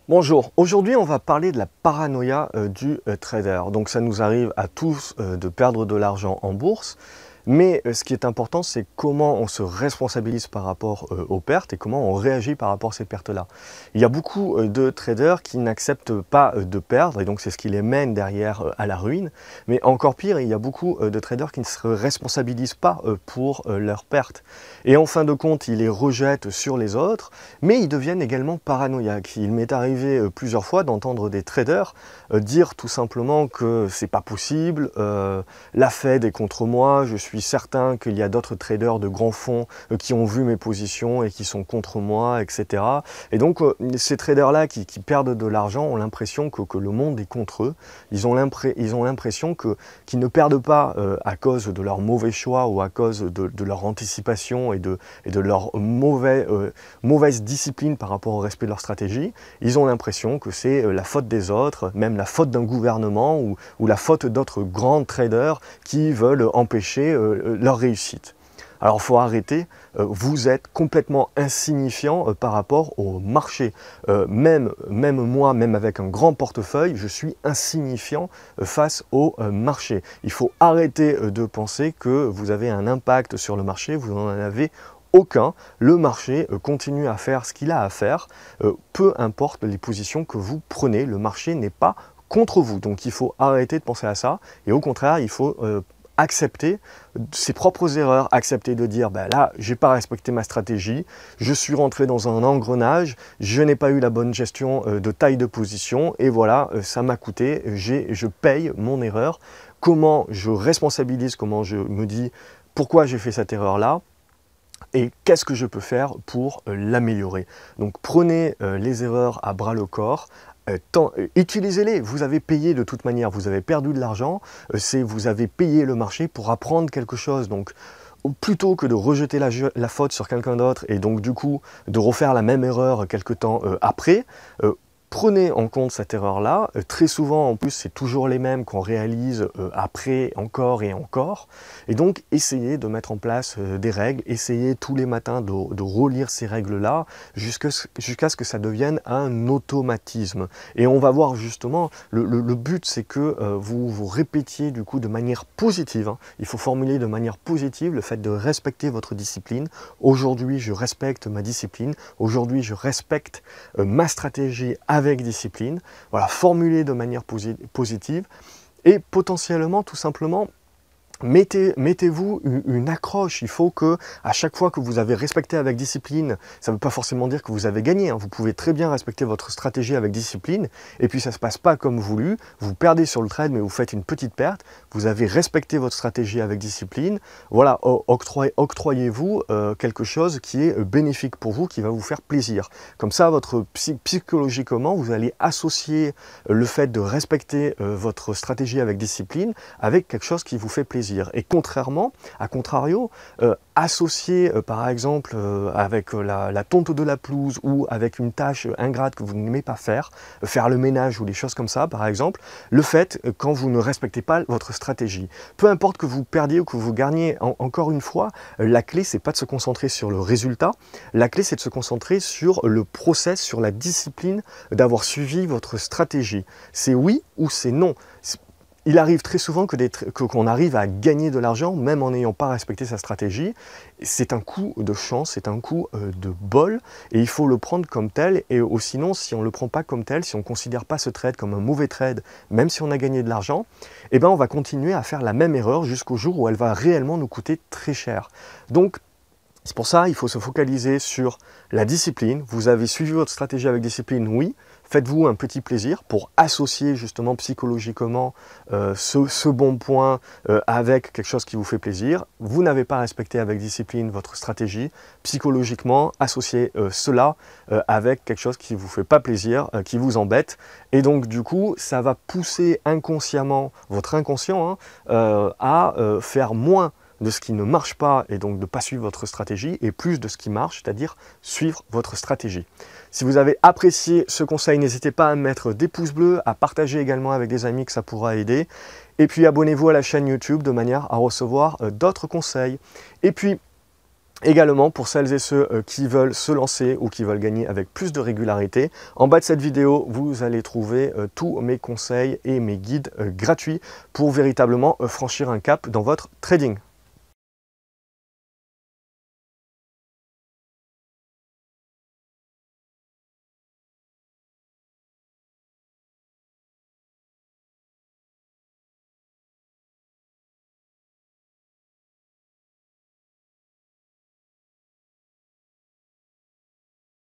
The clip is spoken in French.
Bonjour, aujourd'hui on va parler de la paranoïa du trader. Donc ça nous arrive à tous de perdre de l'argent en bourse, mais ce qui est important c'est comment on se responsabilise par rapport aux pertes et comment on réagit par rapport à ces pertes-là. Il y a beaucoup de traders qui n'acceptent pas de perdre et donc c'est ce qui les mène derrière à la ruine, mais encore pire, il y a beaucoup de traders qui ne se responsabilisent pas pour leurs pertes. Et en fin de compte, ils les rejettent sur les autres, mais ils deviennent également paranoïaques. Il m'est arrivé plusieurs fois d'entendre des traders dire tout simplement que c'est pas possible, la Fed est contre moi, je suis certain qu'il y a d'autres traders de grands fonds qui ont vu mes positions et qui sont contre moi, etc. Et donc ces traders-là qui perdent de l'argent ont l'impression que le monde est contre eux. Ils ont l'impression qu'ils ne perdent pas à cause de leur mauvais choix ou à cause de leur anticipation et de leur mauvaise discipline par rapport au respect de leur stratégie. Ils ont l'impression que c'est la faute des autres, même la faute d'un gouvernement ou la faute d'autres grands traders qui veulent empêcher leur réussite. Alors il faut arrêter, vous êtes complètement insignifiant par rapport au marché. Même moi, même avec un grand portefeuille, je suis insignifiant face au marché. Il faut arrêter de penser que vous avez un impact sur le marché, vous n'en avez aucun. Le marché continue à faire ce qu'il a à faire, peu importe les positions que vous prenez, le marché n'est pas contre vous. Donc il faut arrêter de penser à ça et au contraire, il faut accepter ses propres erreurs, accepter de dire ben là, j'ai pas respecté ma stratégie, je suis rentré dans un engrenage, je n'ai pas eu la bonne gestion de taille de position et voilà, ça m'a coûté, je paye mon erreur. Comment je responsabilise, comment je me dis pourquoi j'ai fait cette erreur-là et qu'est-ce que je peux faire pour l'améliorer. Donc prenez les erreurs à bras le corps, utilisez-les, vous avez payé de toute manière, vous avez perdu de l'argent, vous avez payé le marché pour apprendre quelque chose. Donc plutôt que de rejeter la faute sur quelqu'un d'autre et donc du coup de refaire la même erreur quelque temps après, prenez en compte cette erreur-là. Très souvent, en plus, c'est toujours les mêmes qu'on réalise après, encore et encore. Et donc, essayez de mettre en place des règles. Essayez tous les matins de relire ces règles-là jusqu'à ce que ça devienne un automatisme. Et on va voir justement, le but, c'est que vous répétiez du coup de manière positive. Hein. Il faut formuler de manière positive le fait de respecter votre discipline. Aujourd'hui, je respecte ma discipline. Aujourd'hui, je respecte ma stratégie avec discipline, voilà, formulez de manière positive et potentiellement tout simplement mettez-vous une accroche. Il faut que à chaque fois que vous avez respecté avec discipline, ça ne veut pas forcément dire que vous avez gagné, hein. Vous pouvez très bien respecter votre stratégie avec discipline et puis ça ne se passe pas comme voulu, vous perdez sur le trade mais vous faites une petite perte, vous avez respecté votre stratégie avec discipline, voilà, octroyez-vous quelque chose qui est bénéfique pour vous, qui va vous faire plaisir. Comme ça, psychologiquement, vous allez associer le fait de respecter votre stratégie avec discipline avec quelque chose qui vous fait plaisir. Et contrairement, à contrario, associer par exemple avec la tonte de la pelouse ou avec une tâche ingrate que vous n'aimez pas faire, faire le ménage ou des choses comme ça par exemple, le fait quand vous ne respectez pas votre stratégie. Peu importe que vous perdiez ou que vous gagniez, encore une fois, la clé c'est pas de se concentrer sur le résultat, la clé c'est de se concentrer sur le process, sur la discipline d'avoir suivi votre stratégie. C'est oui ou c'est non. Il arrive très souvent qu'on arrive à gagner de l'argent même en n'ayant pas respecté sa stratégie. C'est un coup de chance, c'est un coup de bol et il faut le prendre comme tel. Et sinon, si on ne le prend pas comme tel, si on ne considère pas ce trade comme un mauvais trade, même si on a gagné de l'argent, eh ben on va continuer à faire la même erreur jusqu'au jour où elle va réellement nous coûter très cher. Donc, c'est pour ça qu'il faut se focaliser sur la discipline. Vous avez suivi votre stratégie avec discipline, oui. Faites-vous un petit plaisir pour associer justement psychologiquement ce bon point avec quelque chose qui vous fait plaisir. Vous n'avez pas respecté avec discipline votre stratégie. Psychologiquement, associez cela avec quelque chose qui ne vous fait pas plaisir, qui vous embête. Et donc du coup, ça va pousser inconsciemment votre inconscient à faire moins de ce qui ne marche pas et donc de ne pas suivre votre stratégie et plus de ce qui marche, c'est-à-dire suivre votre stratégie. Si vous avez apprécié ce conseil, n'hésitez pas à mettre des pouces bleus, à partager également avec des amis que ça pourra aider. Et puis abonnez-vous à la chaîne YouTube de manière à recevoir d'autres conseils. Et puis, Également, pour celles et ceux qui veulent se lancer ou qui veulent gagner avec plus de régularité, en bas de cette vidéo, vous allez trouver tous mes conseils et mes guides gratuits pour véritablement franchir un cap dans votre trading.